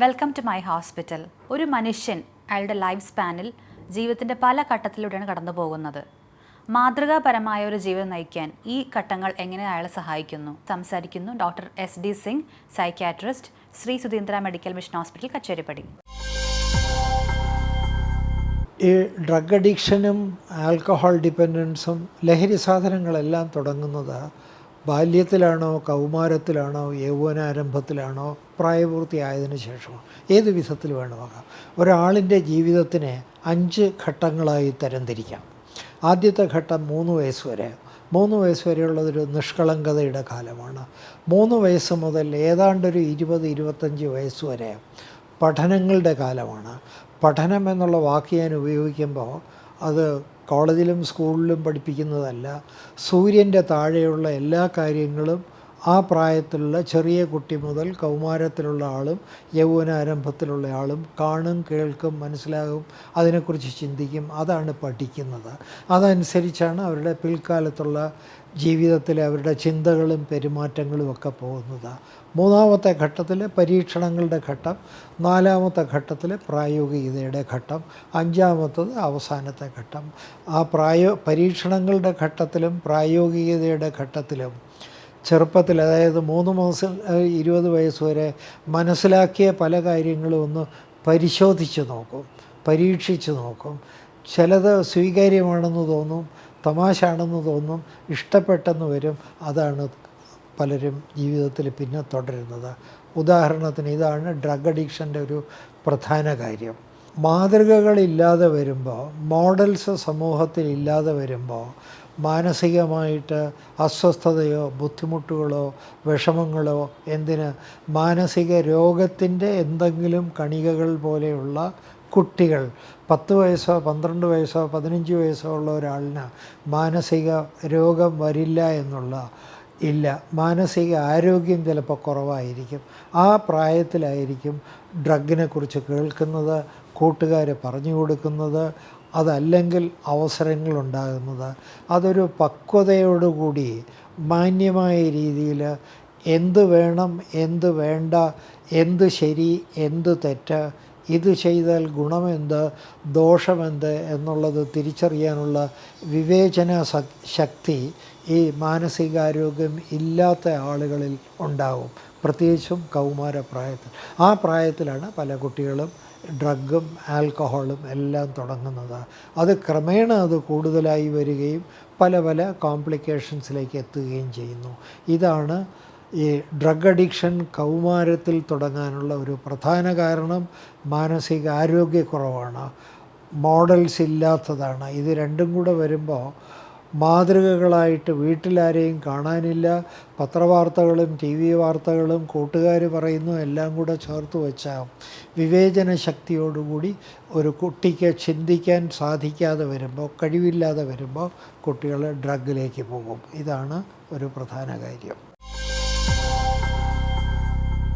Welcome to my hospital. ഒരു മനുഷ്യൻ അയാളുടെ ലൈഫ് സ്പാനിൽ ജീവിതത്തിൻ്റെ പല ഘട്ടത്തിലൂടെയാണ് കടന്നു പോകുന്നത്. മാതൃകാപരമായ ഒരു ജീവിതം നയിക്കാൻ ഈ ഘട്ടങ്ങൾ എങ്ങനെ അയാളെ സഹായിക്കുന്നു സംസാരിക്കുന്നു doctor SD Singh, psychiatrist, Shri Sudheendra medical mission hospital, Kacheripady. ഈ ഡ്രഗ് അഡിക്ഷനും ആൽക്കഹോൾ ഡിപ്പെൻഡൻസും ലഹരി സാധനങ്ങളെല്ലാം തുടങ്ങുന്നത് ബാല്യത്തിലാണോ, കൗമാരത്തിലാണോ, യൗവനാരംഭത്തിലാണോ, പ്രായപൂർത്തിയായതിനു ശേഷമോ, ഏത് വിധത്തിൽ വേണമാകാം. ഒരാളിൻ്റെ ജീവിതത്തിനെ 5 ഘട്ടങ്ങളായി തരംതിരിക്കാം. ആദ്യത്തെ ഘട്ടം 3 വയസ്സ് വരെ. 3 വയസ്സ് വരെയുള്ളതൊരു നിഷ്കളങ്കതയുടെ കാലമാണ്. 3 വയസ്സ് മുതൽ ഏതാണ്ടൊരു 20-25 വയസ്സ് വരെ പഠനങ്ങളുടെ കാലമാണ്. പഠനം എന്നുള്ള വാക്ക് ഞാൻ ഉപയോഗിക്കുമ്പോൾ അത് കോളേജിലും സ്കൂളിലും പഠിപ്പിക്കുന്നതല്ല. സൂര്യൻ്റെ താഴെയുള്ള എല്ലാ കാര്യങ്ങളും ആ പ്രായത്തിലുള്ള ചെറിയ കുട്ടി മുതൽ കൗമാരത്തിലുള്ള ആളും യൗവനാരംഭത്തിലുള്ള ആളും കാണും, കേൾക്കും, മനസ്സിലാകും, അതിനെക്കുറിച്ച് ചിന്തിക്കും. അതാണ് പഠിക്കുന്നത്. അതനുസരിച്ചാണ് അവരുടെ പിൽക്കാലത്തുള്ള ജീവിതത്തിലെ അവരുടെ ചിന്തകളും പെരുമാറ്റങ്ങളും ഒക്കെ പോകുന്നത്. 3ാമത്തെ ഘട്ടത്തിൽ പരീക്ഷണങ്ങളുടെ ഘട്ടം, 4ാമത്തെ ഘട്ടത്തിൽ പ്രായോഗികതയുടെ ഘട്ടം, 5ാമത്തത് അവസാനത്തെ ഘട്ടം. ആ പരീക്ഷണങ്ങളുടെ ഘട്ടത്തിലും പ്രായോഗികതയുടെ ഘട്ടത്തിലും ചെറുപ്പത്തിൽ, അതായത് 3 മാസം 20 വയസ്സ് വരെ മനസ്സിലാക്കിയ പല കാര്യങ്ങളും ഒന്ന് പരിശോധിച്ച് നോക്കും, പരീക്ഷിച്ച് നോക്കും. ചിലത് സ്വീകാര്യമാണെന്ന് തോന്നും, തമാശാണെന്ന് തോന്നും, ഇഷ്ടപ്പെട്ടെന്ന് വരും. അതാണ് പലരും ജീവിതത്തിൽ പിന്നെ തുടരുന്നത്. ഉദാഹരണത്തിന് ഇതാണ് ഡ്രഗ് അഡിക്ഷൻ്റെ ഒരു പ്രധാന കാര്യം. മാതൃകകളില്ലാതെ വരുമ്പോൾ, മോഡൽസ് സമൂഹത്തിൽ ഇല്ലാതെ വരുമ്പോൾ മാനസികമായിട്ട് അസ്വസ്ഥതയോ ബുദ്ധിമുട്ടുകളോ വിഷമങ്ങളോ, മാനസിക രോഗത്തിൻ്റെ എന്തെങ്കിലും കണികകൾ പോലെയുള്ള കുട്ടികൾ, 10 വയസ്സോ 12 വയസ്സോ 15 വയസ്സോ ഉള്ള ഒരാളിന് മാനസിക രോഗം വരില്ല ഇല്ല. മാനസിക ആരോഗ്യം ചിലപ്പോൾ കുറവായിരിക്കും. ആ പ്രായത്തിലായിരിക്കും ഡ്രഗിനെക്കുറിച്ച് കേൾക്കുന്നത്, കൂട്ടുകാർ പറഞ്ഞു കൊടുക്കുന്നത്, അതല്ലെങ്കിൽ അവസരങ്ങളുണ്ടാകുന്നത്. അതൊരു പക്വതയോടുകൂടി മാന്യമായ രീതിയിൽ എന്ത് വേണം, എന്ത് വേണ്ട, എന്ത് ശരി, എന്ത് തെറ്റ്, ഇത് ചെയ്താൽ ഗുണമെന്ത്, ദോഷമെന്ത് എന്നുള്ളത് തിരിച്ചറിയാനുള്ള വിവേചന ശക്തി ഈ മാനസികാരോഗ്യം ഇല്ലാത്ത ആളുകളിൽ ഉണ്ടാവും, പ്രത്യേകിച്ചും കൗമാരപ്രായത്തിൽ. ആ പ്രായത്തിലാണ് പല കുട്ടികളും ഡ്രഗും ആൽക്കഹോളും എല്ലാം തുടങ്ങുന്നത്. അത് ക്രമേണ അത് കൂടുതലായി വരികയും പല പല കോംപ്ലിക്കേഷൻസിലേക്ക് എത്തുകയും ചെയ്യുന്നു. ഇതാണ് ഈ ഡ്രഗ് അഡിക്ഷൻ കൗമാരത്തിൽ തുടങ്ങാനുള്ള ഒരു പ്രധാന കാരണം. മാനസികാരോഗ്യക്കുറവാണ്, മോഡൽസ് ഇല്ലാത്തതാണ്. ഇത് രണ്ടും കൂടെ വരുമ്പോൾ മാതൃകകളായിട്ട് വീട്ടിലാരെയും കാണാനില്ല. പത്രവാർത്തകളും TV വാർത്തകളും കൂട്ടുകാർ പറയുന്നു എല്ലാം കൂടെ ചേർത്ത് വെച്ചാൽ വിവേചന ശക്തിയോടുകൂടി ഒരു കുട്ടിക്ക് ചിന്തിക്കാൻ സാധിക്കാതെ വരുമ്പോൾ, കഴിവില്ലാതെ വരുമ്പോൾ കുട്ടികൾ ഡ്രഗിലേക്ക് പോകും. ഇതാണ് ഒരു പ്രധാന കാര്യം.